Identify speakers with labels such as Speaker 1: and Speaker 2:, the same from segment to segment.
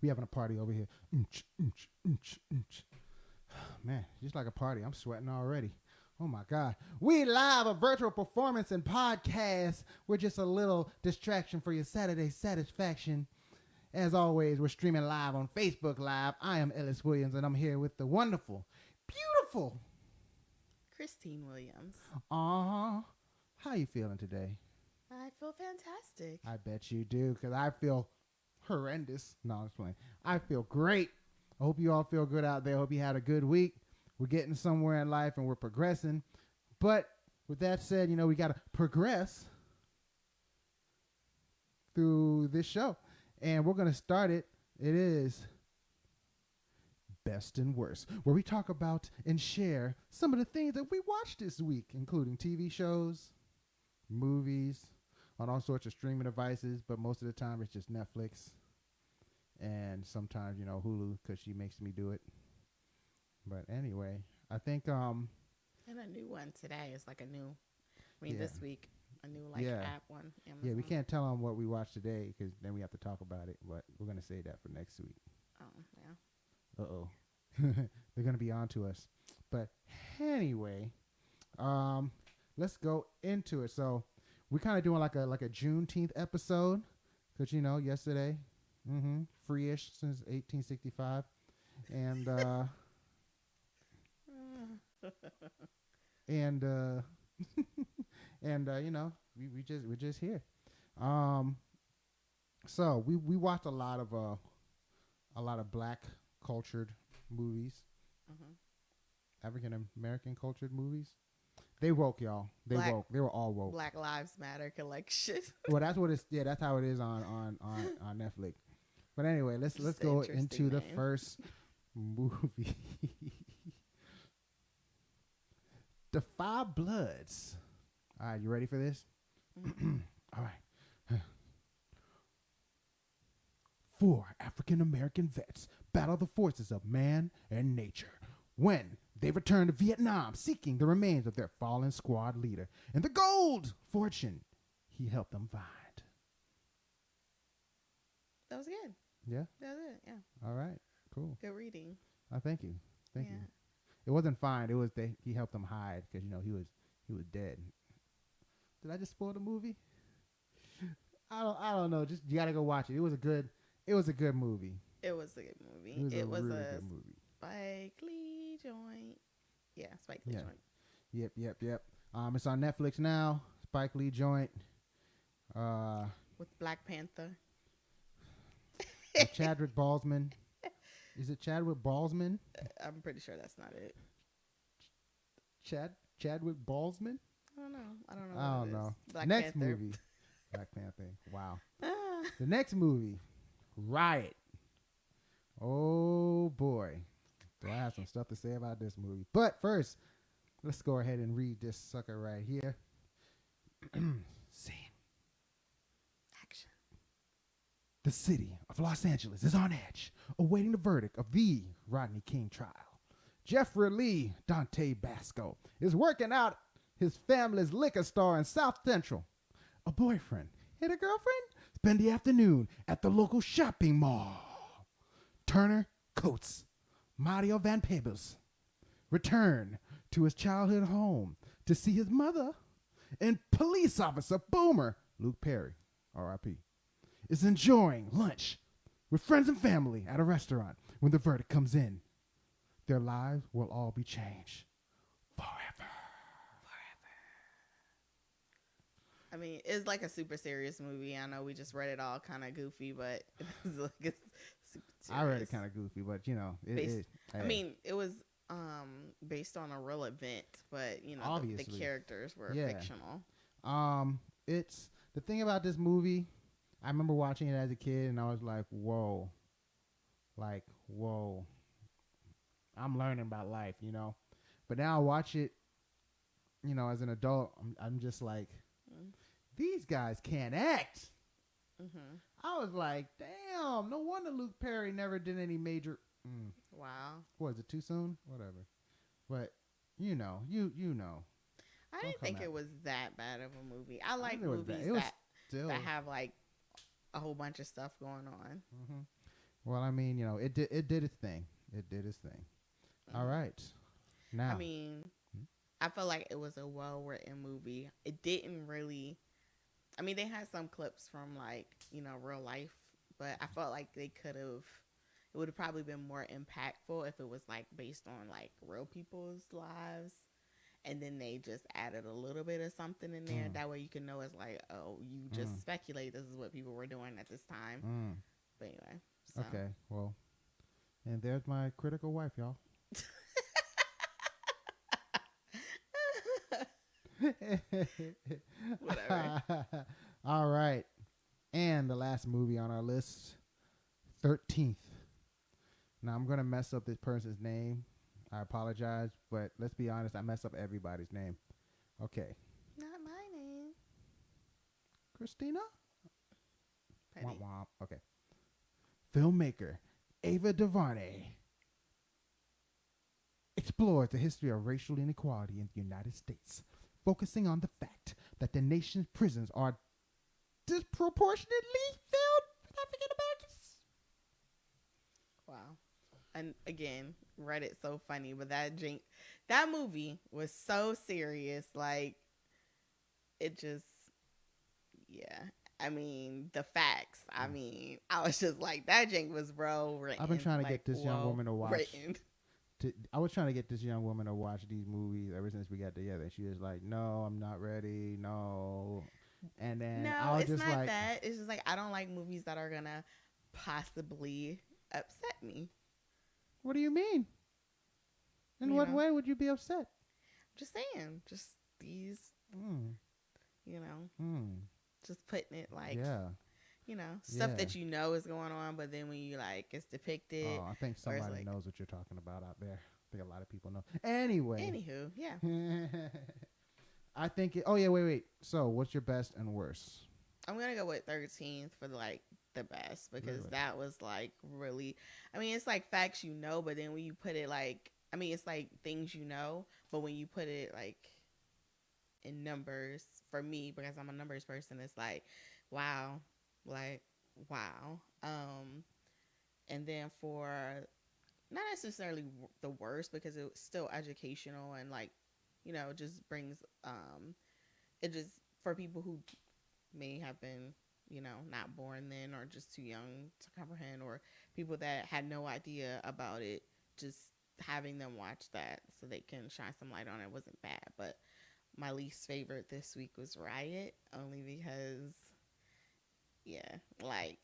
Speaker 1: We having a party over here. Man, just like a party. I'm sweating already. Oh my God. We live a virtual performance and podcast. We're just a little distraction for your Saturday satisfaction. As always, we're streaming live on Facebook Live. I am Ellis Williams, and I'm here with the wonderful, beautiful
Speaker 2: Christine Williams.
Speaker 1: How you feeling today?
Speaker 2: I feel fantastic.
Speaker 1: I bet you do, because I feel horrendous. No, I'm just playing. I feel great. I hope you all feel good out there. I hope you had a good week. We're getting somewhere in life, and we're progressing. But with that said, we got to progress through this show. And we're going to start it. It is Best and Worst, where we talk about and share some of the things that we watched this week, including TV shows, movies, on all sorts of streaming devices. But most of the time, it's just Netflix. And sometimes, Hulu, because she makes me do it. But anyway, I think...
Speaker 2: and a new one today. It's like a new... this week... A new app one. Amazon.
Speaker 1: Yeah, we can't tell them what we watched today because then we have to talk about it. But we're gonna save that for next week.
Speaker 2: Oh
Speaker 1: Uh
Speaker 2: yeah.
Speaker 1: They're gonna be on to us. But anyway, let's go into it. So we're kind of doing like a JUNETEENTH episode because yesterday, free-ish since 1865, and and we're just here. So we watched a lot of black cultured movies, African American cultured movies. They woke, y'all. They woke. They were all woke.
Speaker 2: Black Lives Matter collection.
Speaker 1: Well, that's what it's. Yeah, that's how it is on Netflix. But anyway, let's go into the first movie. The Five Bloods. All right, you ready for this? All right. 4 African American vets battle the forces of man and nature when they return to Vietnam seeking the remains of their fallen squad leader and the gold fortune he helped them find.
Speaker 2: That was good.
Speaker 1: Yeah?
Speaker 2: That was it, yeah.
Speaker 1: All right, cool.
Speaker 2: Good reading.
Speaker 1: Thank you. Thank you. It wasn't fine. It was he helped them hide because he was dead. Did I just spoil the movie? I don't know. Just you gotta go watch it. It was a good movie.
Speaker 2: It was a good movie.
Speaker 1: It was a really good movie.
Speaker 2: Spike Lee joint. Yeah, Spike Lee joint.
Speaker 1: Yep. It's on Netflix now. Spike Lee joint.
Speaker 2: With Black Panther.
Speaker 1: Chadwick Boseman. Is it Chadwick Boseman?
Speaker 2: I'm pretty sure that's not it.
Speaker 1: Chadwick Boseman?
Speaker 2: I don't know.
Speaker 1: I don't know.
Speaker 2: Black
Speaker 1: Next
Speaker 2: Panther.
Speaker 1: movie. Black Panther. Wow. The next movie, Riot. Oh boy. Do I have some stuff to say about this movie. But first, let's go ahead and read this sucker right here. Scene.
Speaker 2: Action.
Speaker 1: The city of Los Angeles is on edge, awaiting the verdict of the Rodney King trial. Jeffrey Lee Dante Basco is working out his family's liquor store in South Central. A boyfriend and a girlfriend spend the afternoon at the local shopping mall. Turner Coates, Mario Van Peebles, return to his childhood home to see his mother, and police officer Boomer, Luke Perry, R.I.P., is enjoying lunch with friends and family at a restaurant when the verdict comes in. Their lives will all be changed forever.
Speaker 2: I mean, it's like a super serious movie. I know we just read it all kind of goofy, but it's like it's super serious.
Speaker 1: I read it kind of goofy, but
Speaker 2: I mean, it was based on a real event, but the characters were fictional.
Speaker 1: It's the thing about this movie. I remember watching it as a kid, and I was like, whoa. I'm learning about life, But now I watch it, as an adult, I'm just like, these guys can't act.
Speaker 2: Mm-hmm.
Speaker 1: I was like, damn, no wonder Luke Perry never did any major.
Speaker 2: Wow.
Speaker 1: What, is it too soon? Whatever. But, you know.
Speaker 2: I
Speaker 1: Don't
Speaker 2: didn't
Speaker 1: come
Speaker 2: think
Speaker 1: at
Speaker 2: it
Speaker 1: me.
Speaker 2: was that bad of a movie. I
Speaker 1: I
Speaker 2: like
Speaker 1: think it was bad.
Speaker 2: movies
Speaker 1: It was
Speaker 2: that
Speaker 1: still.
Speaker 2: have like a whole bunch of stuff going on.
Speaker 1: Hmm. Well, I mean, it did its thing. It did its thing. All
Speaker 2: Hmm.
Speaker 1: right.
Speaker 2: I
Speaker 1: Now.
Speaker 2: mean, I felt like it was a well written movie. It didn't really. I mean, they had some clips from like real life, but I felt like they could have. It would have probably been more impactful if it was like based on like real people's lives, and then they just added a little bit of something in there.
Speaker 1: Mm,
Speaker 2: That way you can know it's like, oh, you
Speaker 1: mm,
Speaker 2: just speculate this is what people were doing at this time.
Speaker 1: mm.
Speaker 2: But anyway, so
Speaker 1: Okay. Well, and there's my critical wife, y'all.
Speaker 2: whatever.
Speaker 1: All right. And the last movie on our list, 13th. Now, I'm going to mess up this person's name. I apologize, but let's be honest, I mess up everybody's name. Okay.
Speaker 2: Not my name.
Speaker 1: Christina?
Speaker 2: Petty.
Speaker 1: Womp womp. Okay. Filmmaker Ava DuVernay explores the history of racial inequality in the United States, focusing on the fact that the nation's prisons are disproportionately filled with African Americans.
Speaker 2: Wow. And again, Reddit so funny, but that movie was so serious. Like, it just, yeah. I mean, the facts. I mean, I was just like, that jank was written.
Speaker 1: I've been trying to
Speaker 2: like,
Speaker 1: get this young woman to watch.
Speaker 2: Written.
Speaker 1: I was trying to get this young woman to watch these movies ever since we got together. She was like, "No, I'm not ready. No." And then
Speaker 2: No,
Speaker 1: I was
Speaker 2: it's
Speaker 1: just
Speaker 2: not
Speaker 1: like,
Speaker 2: that. It's just like I don't like movies that are gonna possibly upset me.
Speaker 1: "What do you mean? In
Speaker 2: You
Speaker 1: what
Speaker 2: know.
Speaker 1: way would you be upset?"
Speaker 2: Just saying, just these,
Speaker 1: Mm, mm,
Speaker 2: just putting it like,
Speaker 1: yeah.
Speaker 2: stuff
Speaker 1: Yeah.
Speaker 2: that is going on, but then when you like it's depicted.
Speaker 1: Oh, I think
Speaker 2: or it's
Speaker 1: somebody
Speaker 2: like,
Speaker 1: knows what you're talking about out there. I think a lot of people know. Anyway.
Speaker 2: anywho, yeah.
Speaker 1: I think it. Oh yeah, wait. So, what's your best and worst?
Speaker 2: I'm gonna go with 13th for like the best because
Speaker 1: Really?
Speaker 2: that was like really. I mean, it's like facts but then when you put it like, I mean, it's like things but when you put it like in numbers for me because I'm a numbers person, it's like, wow, like wow. And then for not necessarily the worst because it was still educational and like, just brings it just for people who may have been, not born then or just too young to comprehend or people that had no idea about it, just having them watch that so they can shine some light on it wasn't bad. But my least favorite this week was Riot, only because, yeah, like,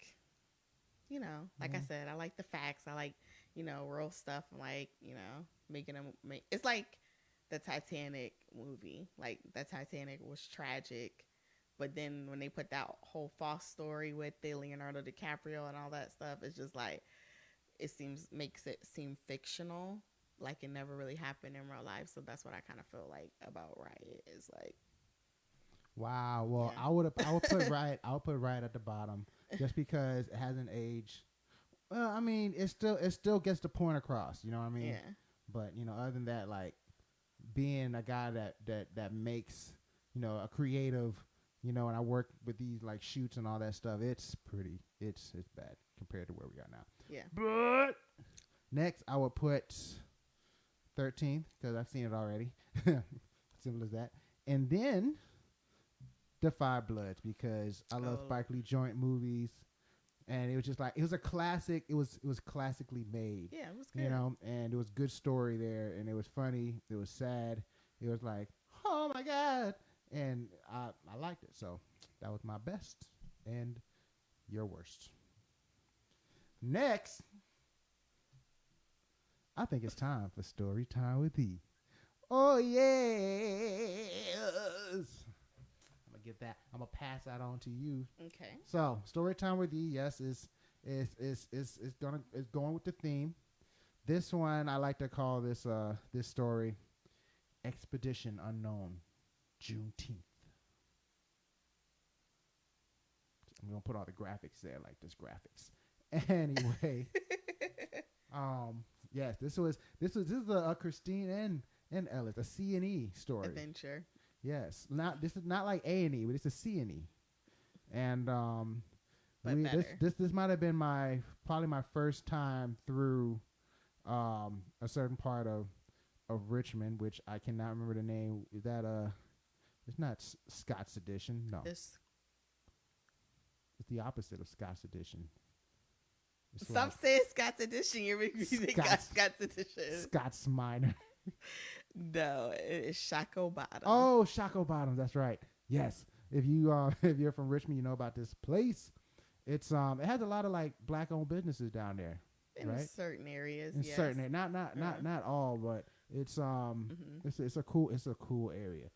Speaker 2: like I said, I like the facts. I like, real stuff. Like, making them make. It's like the Titanic movie. Like, the Titanic was tragic. But then when they put that whole false story with the Leonardo DiCaprio and all that stuff, it's just like, makes it seem fictional. Like it never really happened in real life. So that's what I kind of feel like about Riot is like.
Speaker 1: Wow. Well,
Speaker 2: Yeah.
Speaker 1: I would put Riot. I would put Riot at the bottom just because it hasn't aged. Well, I mean, it still gets the point across. You know what I mean?
Speaker 2: Yeah.
Speaker 1: But other than that, like being a guy that makes a creative, and I work with these like shoots and all that stuff. It's bad compared to where we are now.
Speaker 2: Yeah.
Speaker 1: But next, I would put 13th because I've seen it already. Simple as that. And then The Five Bloods because I love Spike Lee joint movies. And it was just like, it was a classic. It was classically made.
Speaker 2: Yeah, it was good.
Speaker 1: And it was good story there. And it was funny. It was sad. It was like, oh my God. And I liked it. So that was my best and your worst. Next, I think it's time for Story Time with E. Oh, yes. I'm gonna pass that on to you.
Speaker 2: Okay.
Speaker 1: So, Story Time with E, yes, is going with the theme. This one I like to call this story Expedition Unknown, Juneteenth. I'm gonna put all the graphics there, like this graphics. Anyway, yes, this is a Christine and Ellis, a C&E story.
Speaker 2: Adventure.
Speaker 1: Yes. Not this is not like A&E, but it's a C&E. And
Speaker 2: But better.
Speaker 1: this might have been probably my first time through a certain part of Richmond, which I cannot remember the name. Is that it's not Scott's Edition. No. It's the opposite of Scott's Edition.
Speaker 2: Stop saying Scott's Edition. You're making me think Scott's Edition.
Speaker 1: Scott's Minor.
Speaker 2: No, it's Shaco Bottom.
Speaker 1: Oh, Shaco Bottom. That's right. Yes. If you're from Richmond, you know about this place. It's it has a lot of like black owned businesses down there.
Speaker 2: In
Speaker 1: right?
Speaker 2: certain areas.
Speaker 1: In certain areas. Not all, but it's it's a cool area.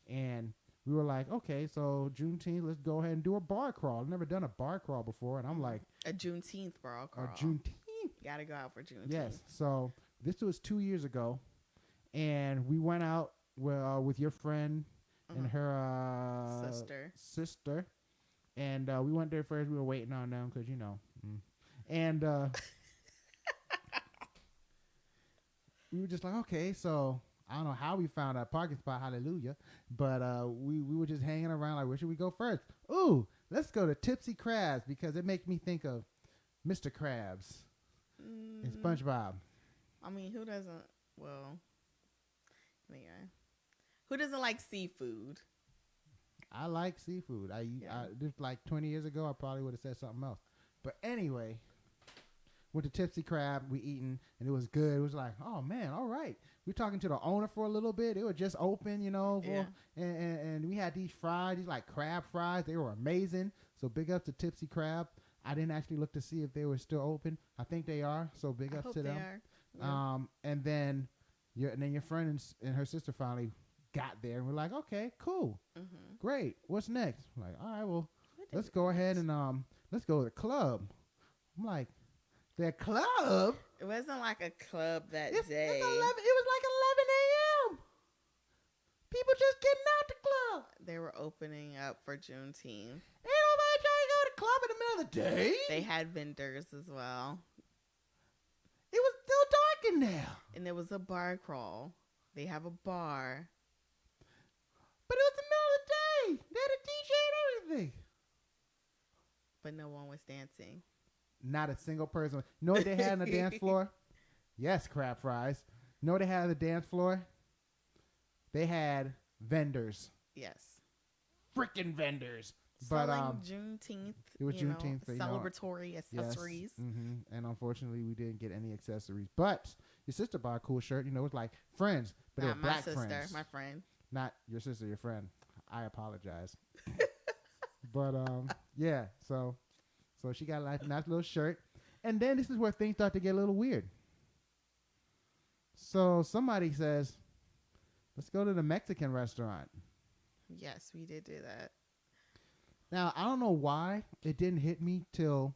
Speaker 1: And we were like, okay, so Juneteenth, let's go ahead and do a bar crawl. I've never done a bar crawl before, and I'm like,
Speaker 2: a Juneteenth bar crawl.
Speaker 1: A Juneteenth.
Speaker 2: Gotta go out for Juneteenth.
Speaker 1: Yes. So this was 2 years ago, and we went out with your friend and her sister, and we went there first. We were waiting on them because and we were just like, okay, so. I don't know how we found our parking spot, hallelujah, but we were just hanging around like, where should we go first? Ooh, let's go to Tipsy Crabs because it makes me think of Mr. Krabs and SpongeBob.
Speaker 2: I mean, who doesn't? Well, anyway, who doesn't like seafood?
Speaker 1: I like seafood. I just like 20 years ago, I probably would have said something else. But anyway, went to Tipsy Crab, we eating, and it was good. It was like, oh man, all right. We were talking to the owner for a little bit. It was just open, and we had these fries, these like crab fries. They were amazing. So big up to Tipsy Crab. I didn't actually look to see if they were still open. I think they are. So big ups to them.
Speaker 2: Yeah.
Speaker 1: And then your friend and her sister finally got there, and we're like, okay, cool, great. What's next? I'm like, all right, well, let's go ahead and let's go to the club. I'm like, the club?
Speaker 2: It wasn't like a club that day.
Speaker 1: It was like 11 a.m. People just getting out the club.
Speaker 2: They were opening up for Juneteenth.
Speaker 1: Ain't nobody trying to go to the club in the middle of the day.
Speaker 2: They had vendors as well.
Speaker 1: It was still dark in there.
Speaker 2: And there was a bar crawl. They have a bar.
Speaker 1: But it was the middle of the day. They had a DJ and everything.
Speaker 2: But no one was dancing.
Speaker 1: Not a single person. You know what they had on the dance floor? Yes, crab fries. You know what they had on the dance floor? They had vendors.
Speaker 2: Yes.
Speaker 1: Freaking vendors.
Speaker 2: Selling Juneteenth.
Speaker 1: It was Juneteenth.
Speaker 2: Celebratory accessories.
Speaker 1: Yes. And unfortunately, we didn't get any accessories. But your sister bought a cool shirt. It was like friends, but they were black friends.
Speaker 2: My sister, my friend.
Speaker 1: Not your sister, your friend. I apologize. But yeah, so she got a nice little shirt. And then this is where things start to get a little weird. So somebody says, let's go to the Mexican restaurant.
Speaker 2: Yes, we did do that.
Speaker 1: Now, I don't know why it didn't hit me till,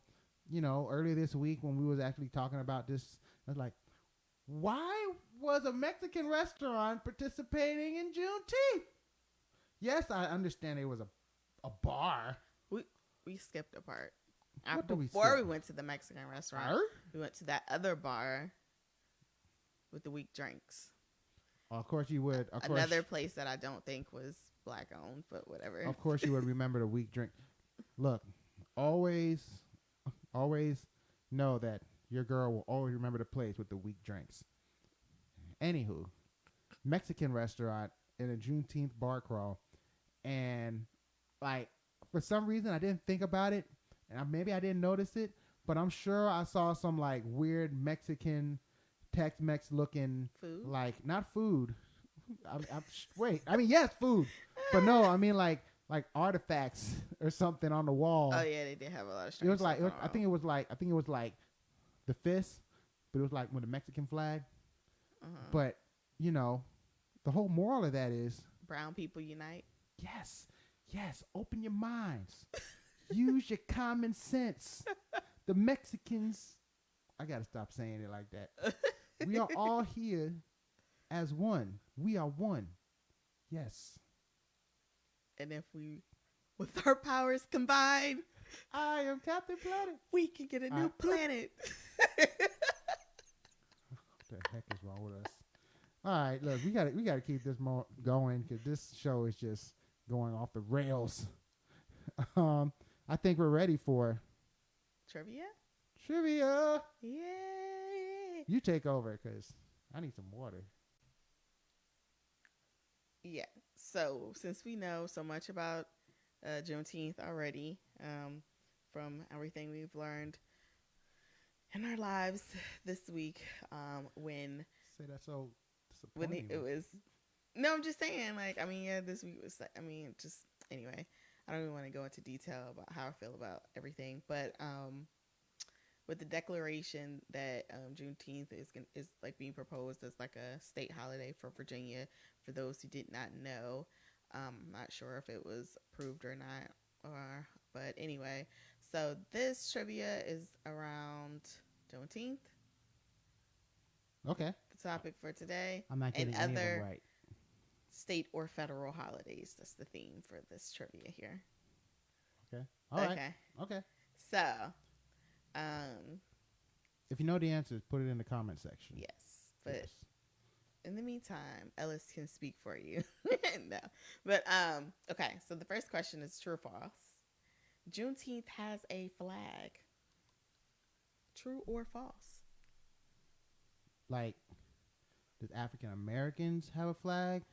Speaker 1: earlier this week when we was actually talking about this. I was like, why was a Mexican restaurant participating in Juneteenth? Yes, I understand it was a bar.
Speaker 2: We skipped a part.
Speaker 1: Before
Speaker 2: we went to the Mexican restaurant, we went to that other bar with the weak drinks.
Speaker 1: Of course you would.
Speaker 2: Another place that I don't think was black owned, but whatever.
Speaker 1: Of course you would remember the weak drink. Look, always know that your girl will always remember the place with the weak drinks. Anywho, Mexican restaurant in a Juneteenth bar crawl, and like for some reason I didn't think about it. And maybe I didn't notice it, but I'm sure I saw some like weird Mexican Tex-Mex looking
Speaker 2: food,
Speaker 1: like not food. Yes, food, but no, I mean like artifacts or something on the wall.
Speaker 2: Oh yeah, they did have a lot of.
Speaker 1: It was like I think it was like the fist, but it was like with a Mexican flag. But the whole moral of that is
Speaker 2: brown people unite.
Speaker 1: Yes, open your minds. Use your common sense. The Mexicans, I got to stop saying it like that. We are all here as one. We are one. Yes.
Speaker 2: And if we, with our powers combined,
Speaker 1: I am Captain Planet.
Speaker 2: We can get a new planet.
Speaker 1: What the heck is wrong with us? All right, look, we gotta keep this more going because this show is just going off the rails. Um, I think we're ready for
Speaker 2: Trivia?
Speaker 1: trivia.
Speaker 2: Yay!
Speaker 1: You take over because I need some water.
Speaker 2: Yeah. So since we know so much about Juneteenth already, from everything we've learned in our lives this week, when
Speaker 1: Say that so
Speaker 2: when
Speaker 1: disappointing.
Speaker 2: it was. No, I'm just saying. Like, I mean, yeah, this week was. I mean, just anyway. I don't even want to go into detail about how I feel about everything, but with the declaration that Juneteenth is like being proposed as like a state holiday for Virginia. For those who did not know, I'm not sure if it was approved or not, or but anyway. So this trivia is around Juneteenth,
Speaker 1: Okay,
Speaker 2: the topic for today,
Speaker 1: I'm not
Speaker 2: and
Speaker 1: getting any of them
Speaker 2: other
Speaker 1: right.
Speaker 2: state or federal holidays. That's the theme for this trivia here.
Speaker 1: Okay, all right.
Speaker 2: Okay.
Speaker 1: Okay.
Speaker 2: So, um,
Speaker 1: If you know the answers, put it in the comment section.
Speaker 2: yes, but
Speaker 1: Yes.
Speaker 2: in the meantime, Ellis can speak for you. No, but okay. So the first question is true or false? Juneteenth has a flag. True or false?
Speaker 1: Like, does African Americans have a flag,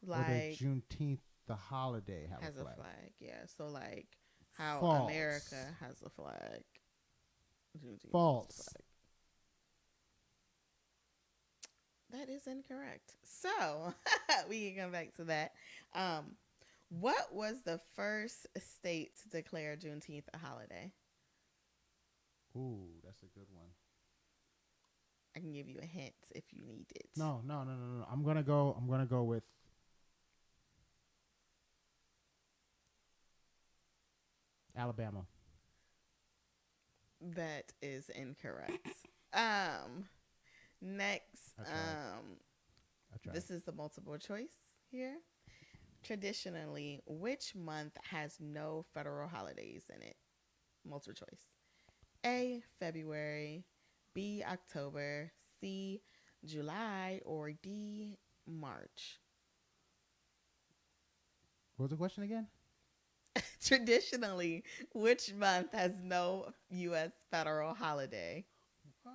Speaker 1: or does
Speaker 2: Like
Speaker 1: Juneteenth, the holiday, have
Speaker 2: has
Speaker 1: a flag?
Speaker 2: Yeah. So like how
Speaker 1: False.
Speaker 2: America has a flag. Juneteenth
Speaker 1: False.
Speaker 2: has a flag. That is incorrect. So we can come back to that. What was the first state to declare Juneteenth a holiday?
Speaker 1: Ooh, that's a good one.
Speaker 2: I can give you a hint if you need it.
Speaker 1: No. I'm gonna go with Alabama.
Speaker 2: That is incorrect. Next,
Speaker 1: I tried.
Speaker 2: this is the multiple choice here. Traditionally, which month has no federal holidays in it? Multiple choice. A, February, B, October, C, July, or D, March.
Speaker 1: What was the question again?
Speaker 2: Traditionally, which month has no U.S. federal holiday?
Speaker 1: What?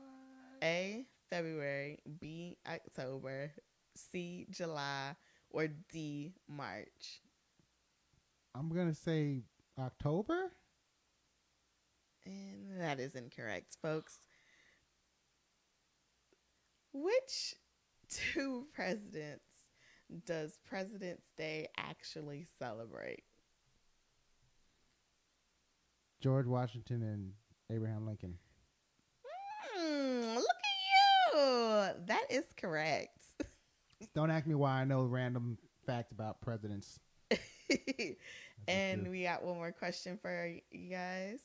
Speaker 2: A, February, B, October, C, July, or D, March.
Speaker 1: I'm gonna say October.
Speaker 2: And that is incorrect, folks. Which two presidents does President's Day actually celebrate?
Speaker 1: George Washington and Abraham Lincoln.
Speaker 2: Look at you. That is correct.
Speaker 1: Don't ask me why I know random facts about presidents.
Speaker 2: And
Speaker 1: do.
Speaker 2: we got one more question for you guys.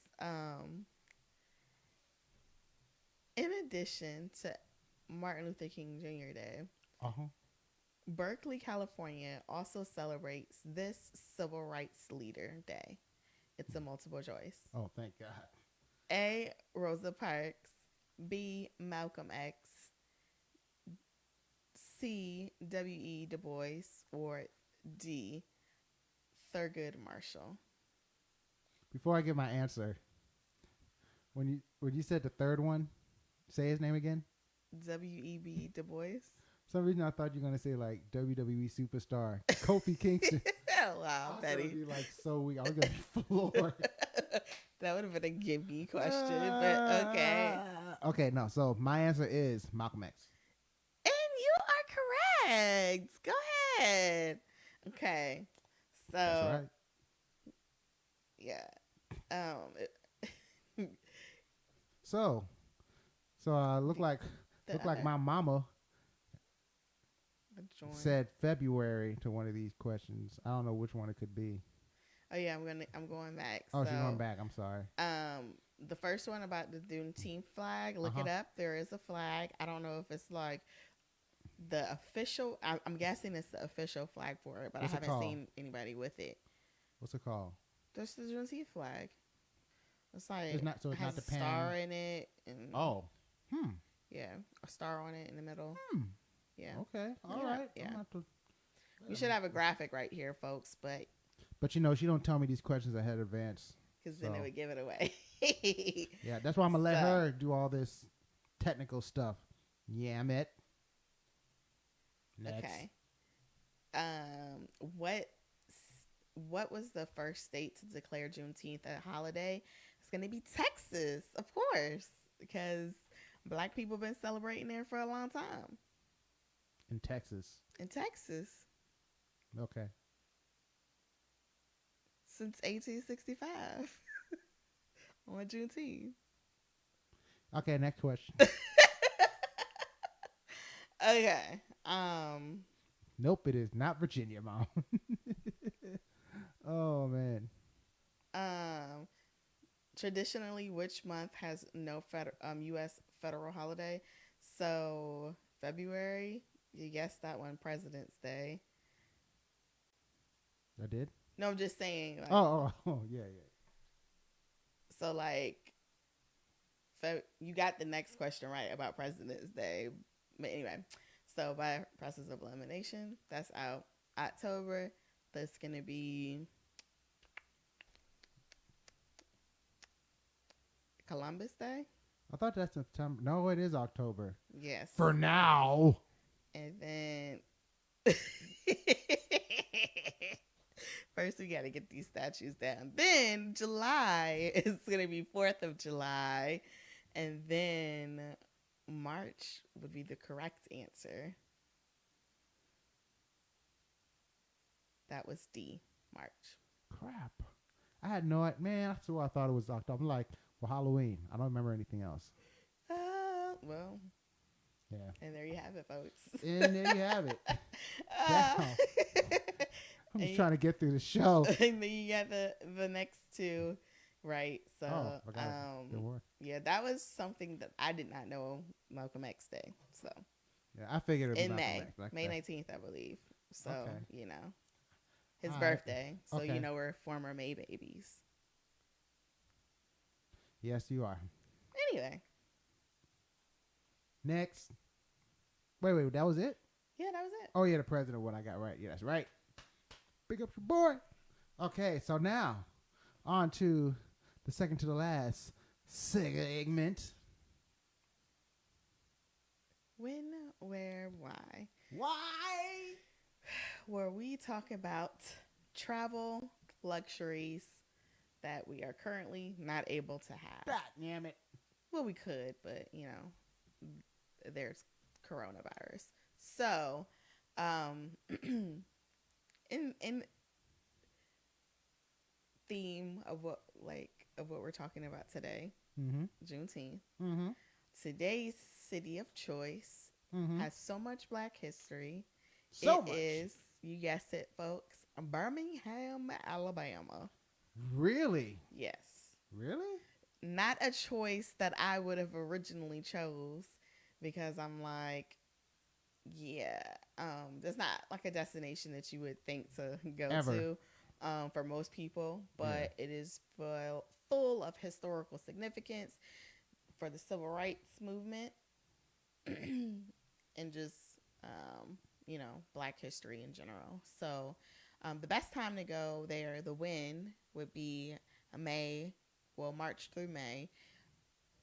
Speaker 2: In addition to Martin Luther King Jr. Day, Berkeley, California also celebrates this civil rights leader day. It's a multiple choice.
Speaker 1: Oh, thank God.
Speaker 2: A, Rosa Parks. B, Malcolm X. C, W.E. Du Bois. Or D, Thurgood Marshall.
Speaker 1: Before I give my answer, when you said the third one, say his name again.
Speaker 2: W.E.B. Du Bois.
Speaker 1: For some reason I thought you were gonna say like WWE superstar Kofi Kingston.
Speaker 2: Wow,
Speaker 1: I was
Speaker 2: Betty.
Speaker 1: gonna be like so weak. I was gonna be floored.
Speaker 2: That would have been a gimme question, but okay.
Speaker 1: Okay, no. So my answer is Malcolm X.
Speaker 2: And you are correct. Go ahead. Okay. So
Speaker 1: That's right.
Speaker 2: yeah.
Speaker 1: So look like my mama said February to one of these questions. I don't know which one it could be.
Speaker 2: Oh yeah, I'm going back.
Speaker 1: Oh,
Speaker 2: so,
Speaker 1: she's going back. I'm sorry.
Speaker 2: The first one about the Juneteenth flag. Look it up. There is a flag. I don't know if it's like the official. I'm guessing it's the official flag for it, but
Speaker 1: What's
Speaker 2: I
Speaker 1: it
Speaker 2: haven't
Speaker 1: called?
Speaker 2: seen anybody with it.
Speaker 1: What's it called?
Speaker 2: That's the Juneteenth flag. It's like
Speaker 1: It's not
Speaker 2: it has
Speaker 1: the
Speaker 2: a star in it. And
Speaker 1: Oh.
Speaker 2: yeah, a star on it in the middle. Yeah.
Speaker 1: Okay. All
Speaker 2: Yeah,
Speaker 1: right.
Speaker 2: yeah.
Speaker 1: I'm gonna have to-
Speaker 2: We should have a graphic right here, folks, but
Speaker 1: But you know, she don't tell me these questions ahead of advance.
Speaker 2: because then it
Speaker 1: So
Speaker 2: would give it away.
Speaker 1: yeah, that's why I'm gonna let
Speaker 2: So-
Speaker 1: her do all this technical stuff. Yeah, I'm it. Next.
Speaker 2: Okay. What was the first state to declare Juneteenth a holiday? It's gonna be Texas, of course, because Black people been celebrating there for a long time.
Speaker 1: In Texas.
Speaker 2: In Texas
Speaker 1: Okay.
Speaker 2: since 1865 on Juneteenth.
Speaker 1: Okay, next question.
Speaker 2: Okay.
Speaker 1: Nope, it is not Virginia, Mom. Oh man.
Speaker 2: Traditionally, which month has no U.S. federal holiday? So February. You guessed that one, President's Day.
Speaker 1: I did?
Speaker 2: No, I'm just saying. Like,
Speaker 1: Yeah.
Speaker 2: So like, you got the next question right about President's Day. But anyway, so by process of elimination, that's out October. That's gonna be Columbus Day.
Speaker 1: I thought that's September. No, it is October.
Speaker 2: Yes.
Speaker 1: For now.
Speaker 2: And then first we got to get these statues down. Then July is going to be 4th of July. And then March would be the correct answer. That was D, March.
Speaker 1: Crap. I had no idea. Man, that's why I thought it was October. I'm like, well, Halloween. I don't remember anything else.
Speaker 2: Well,
Speaker 1: yeah.
Speaker 2: and there you have it, folks.
Speaker 1: And there you have it. Damn. I'm just trying to get through the show.
Speaker 2: And then you got the next two, right? So, yeah, that was something that I did not know Malcolm X Day. So,
Speaker 1: yeah, I figured it was
Speaker 2: in
Speaker 1: Malcolm X,
Speaker 2: May 19th, I believe. So,
Speaker 1: okay.
Speaker 2: you know, his
Speaker 1: All
Speaker 2: birthday.
Speaker 1: Right.
Speaker 2: So,
Speaker 1: okay.
Speaker 2: you know, we're former May babies.
Speaker 1: Yes, you are.
Speaker 2: Anyway.
Speaker 1: Next. Wait, that was it?
Speaker 2: Yeah, that was it.
Speaker 1: Oh, yeah, the president one I got right. Yeah, that's right. Big up your boy. Okay, so now on to the second to the last segment.
Speaker 2: When, where, why?
Speaker 1: Why?
Speaker 2: Where we talk about travel luxuries that we are currently not able to have.
Speaker 1: God damn it.
Speaker 2: Well, we could, but, you know, there's coronavirus. So, in theme of what we're talking about today, Juneteenth. Today's city of choice has so much Black history. It is, you guessed it, folks, Birmingham, Alabama.
Speaker 1: Really?
Speaker 2: Yes.
Speaker 1: Really?
Speaker 2: Not a choice that I would have originally chose, because I'm like, yeah, there's not like a destination that you would think to go to for most people, but it is full of historical significance for the civil rights movement and just, you know, Black history in general. So the best time to go there, the when, would be March through May,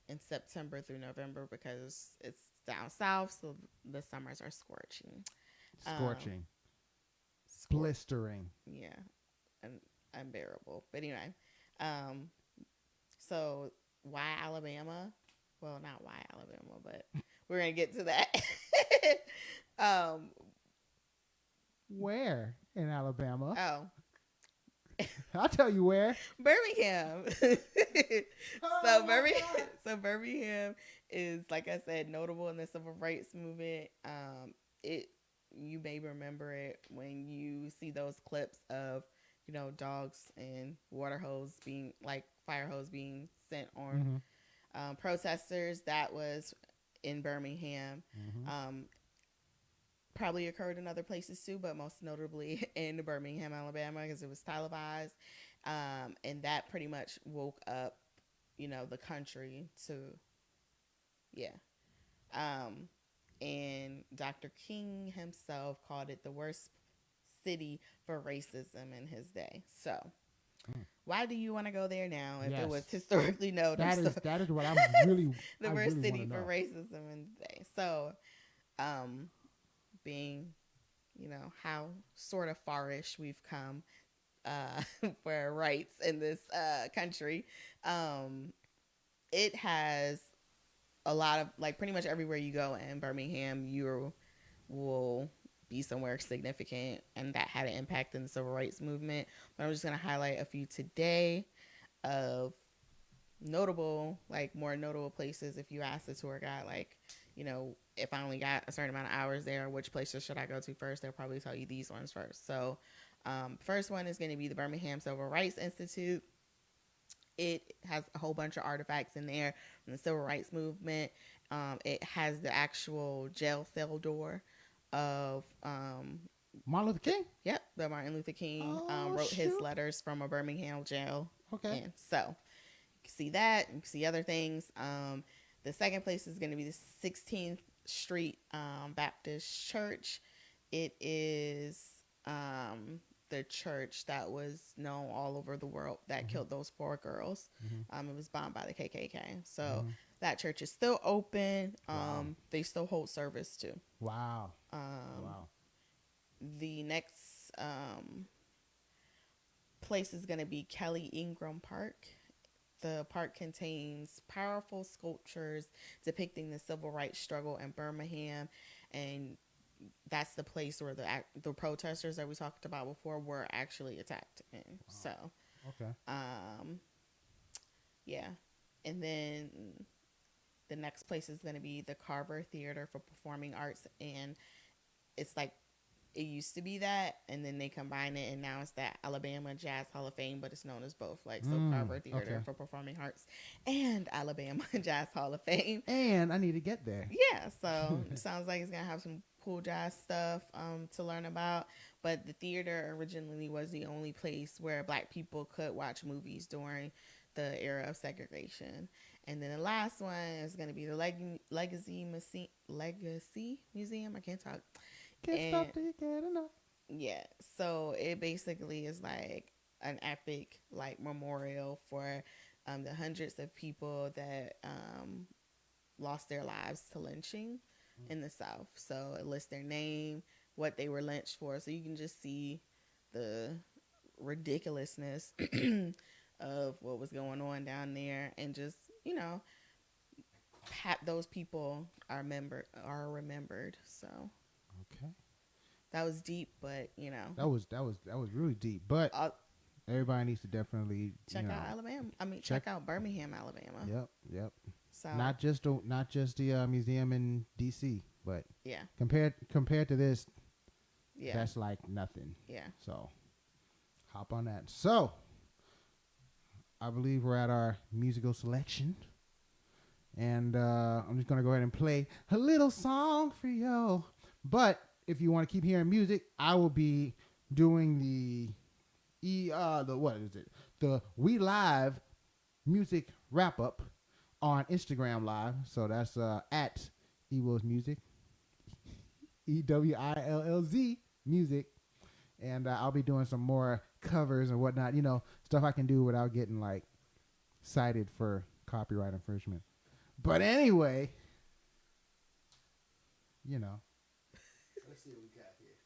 Speaker 2: and September through November, because it's down south, so the summers are scorching.
Speaker 1: Blistering.
Speaker 2: Yeah, and unbearable. But anyway, so why Alabama? Well, not why Alabama, but we're gonna get to that.
Speaker 1: Where in Alabama?
Speaker 2: Oh,
Speaker 1: I'll tell you where.
Speaker 2: Birmingham. So Birmingham is, like I said, notable in the civil rights movement. You may remember it when you see those clips of, you know, dogs and fire hose being sent on protesters. That was in Birmingham. Probably occurred in other places too, but most notably in Birmingham, Alabama, because it was televised. And that pretty much woke up, you know, the country to, and Dr. King himself called it the worst city for racism in his day. So, why do you want to go there now if it was historically noted?
Speaker 1: That is what I'm really
Speaker 2: the
Speaker 1: I
Speaker 2: worst
Speaker 1: really
Speaker 2: city
Speaker 1: wanna
Speaker 2: for
Speaker 1: know.
Speaker 2: racism in the day. So, being, how sort of farish we've come for rights in this country, it has a lot of, like, pretty much everywhere you go in Birmingham, you will be somewhere significant, and that had an impact in the civil rights movement. But I'm just going to highlight a few today of more notable places. If you ask the tour guide, like, if I only got a certain amount of hours there, which places should I go to first, they'll probably tell you these ones first. So first one is going to be the Birmingham Civil Rights Institute. It has a whole bunch of artifacts in there from the civil rights movement. It has the actual jail cell door of
Speaker 1: Martin Luther King?
Speaker 2: Yep, the Martin Luther King wrote his letters from a Birmingham jail.
Speaker 1: Okay.
Speaker 2: And so you can see that. You can see other things. The second place is going to be the 16th Street Baptist Church. It is the church that was known all over the world that killed those 4 girls. It was bombed by the KKK. So that church is still open. They still hold service too.
Speaker 1: Wow.
Speaker 2: The next place is going to be Kelly Ingram Park. The park contains powerful sculptures depicting the civil rights struggle in Birmingham, and that's the place where the protesters that we talked about before were actually attacked in. Wow. So,
Speaker 1: okay.
Speaker 2: Yeah. And then the next place is going to be the Carver Theater for Performing Arts, and it's like, it used to be that, and then they combine it, and now it's the Alabama Jazz Hall of Fame, but it's known as both. Like, so Carver Theater for Performing Arts and Alabama Jazz Hall of Fame.
Speaker 1: And I need to get there.
Speaker 2: Yeah, so it sounds like it's going to have some cool jazz stuff to learn about. But the theater originally was the only place where Black people could watch movies during the era of segregation. And then the last one is going to be the Legacy Museum. I can't talk.
Speaker 1: Can't stop till you get enough.
Speaker 2: Yeah, so it basically is like an epic, like, memorial for the hundreds of people that lost their lives to lynching in the South. So it lists their name, what they were lynched for, so you can just see the ridiculousness of what was going on down there, and just, those people are remembered. So
Speaker 1: okay,
Speaker 2: that was deep, but
Speaker 1: that was really deep. But everybody needs to definitely
Speaker 2: check out Alabama. Check out Birmingham, Alabama.
Speaker 1: Yep.
Speaker 2: So
Speaker 1: not just the museum in DC, but
Speaker 2: yeah,
Speaker 1: compared to this,
Speaker 2: yeah,
Speaker 1: that's like nothing.
Speaker 2: Yeah.
Speaker 1: So hop on that. So I believe we're at our musical selection. And I'm just going to go ahead and play a little song for you. But if you want to keep hearing music, I will be doing the We Live music wrap up on Instagram Live. So that's at ewillzmusic, EWILLZ music. And I'll be doing some more covers and whatnot, stuff I can do without getting like cited for copyright infringement. But anyway, let's see what we got here.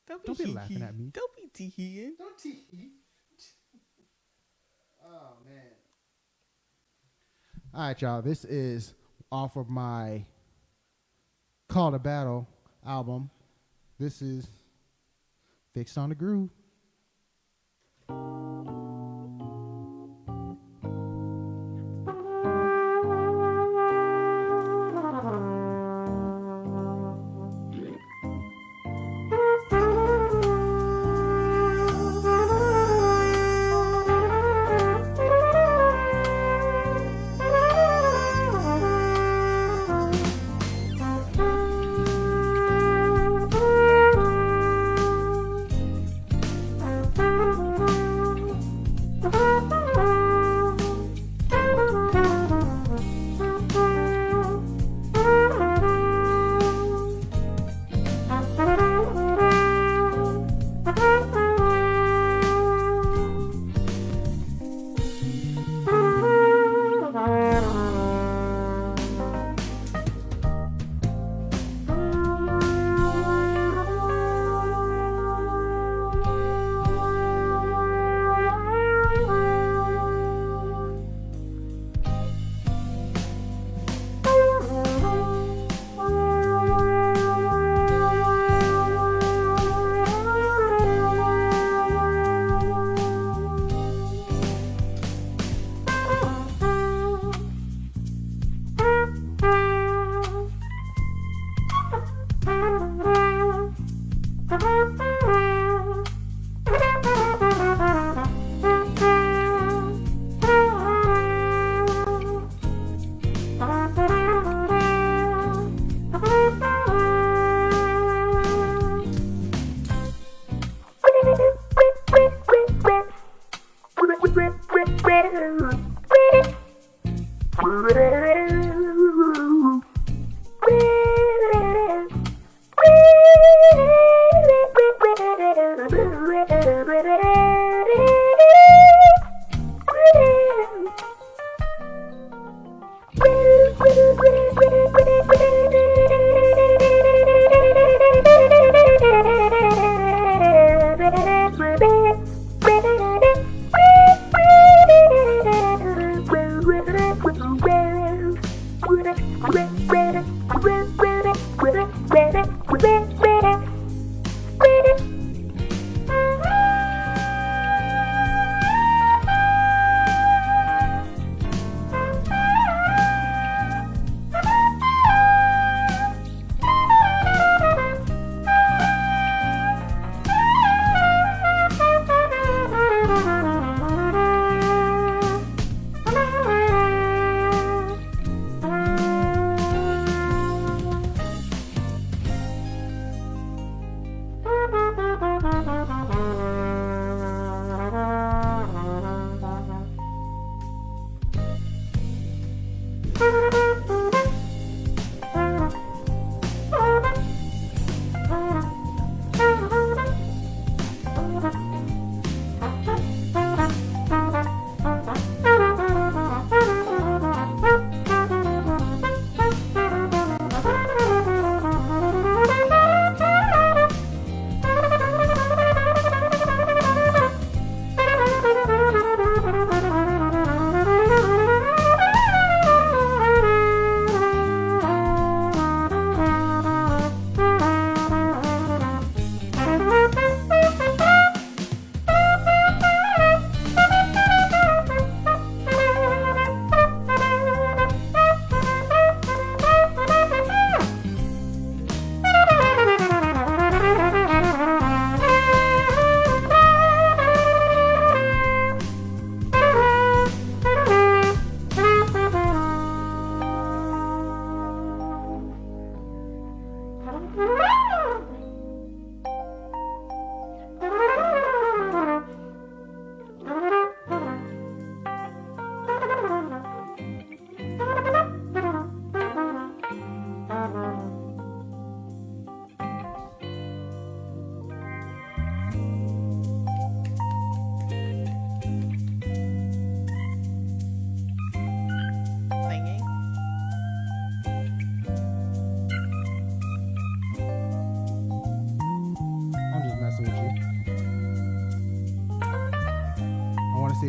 Speaker 1: Don't be laughing at me.
Speaker 2: Don't be teeing.
Speaker 1: Don't tee. Oh, man. All right, y'all. This is off of my Call to Battle album. This is Fixed on the Groove.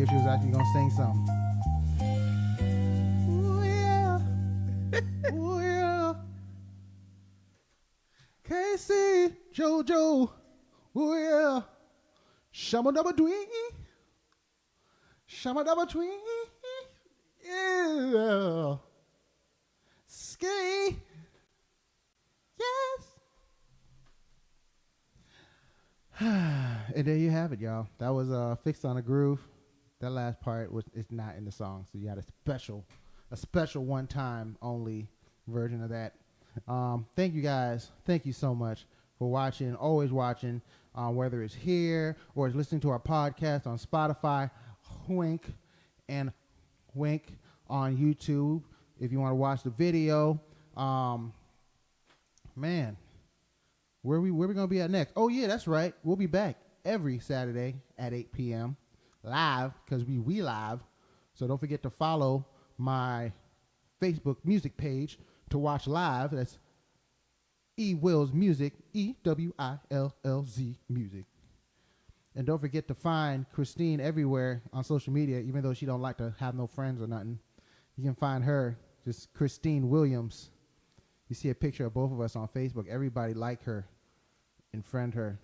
Speaker 1: figured she was actually gonna sing something. Ooh yeah, ooh yeah. Casey, JoJo, ooh yeah. Shama double dwee, shama double twee, yeah. Ski, yes. And there you have it, y'all. That was Fixed on a Groove. That last part is not in the song, so you had a special one-time only version of that. Thank you guys. Thank you so much for watching, always watching, whether it's here or it's listening to our podcast on Spotify, wink, and wink on YouTube if you want to watch the video. Man. Where we gonna be at next? Oh yeah, that's right. We'll be back every Saturday at 8 p.m. live because we live. So don't forget to follow my Facebook music page to watch live. That's ewillzmusic, EWILLZ music. And don't forget to find Christine everywhere on social media, even though she don't like to have no friends or nothing. You can find her, just Christine Williams. You see a picture of both of us on Facebook. Everybody like her and friend her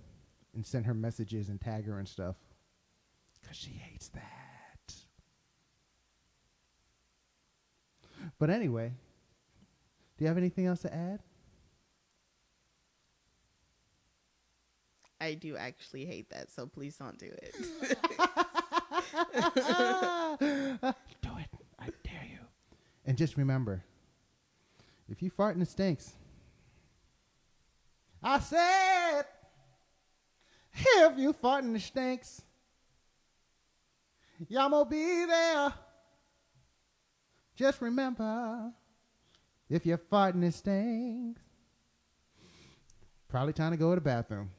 Speaker 1: and send her messages and tag her and stuff. Because she hates that. But anyway, do you have anything else to add?
Speaker 2: I do actually hate that, so please don't do it.
Speaker 1: Do it. I dare you. And just remember, if you fart and it stinks, I said, if you fart and it stinks, y'all gonna be there. Just remember, if you fart and it stinks, probably time to go to the bathroom.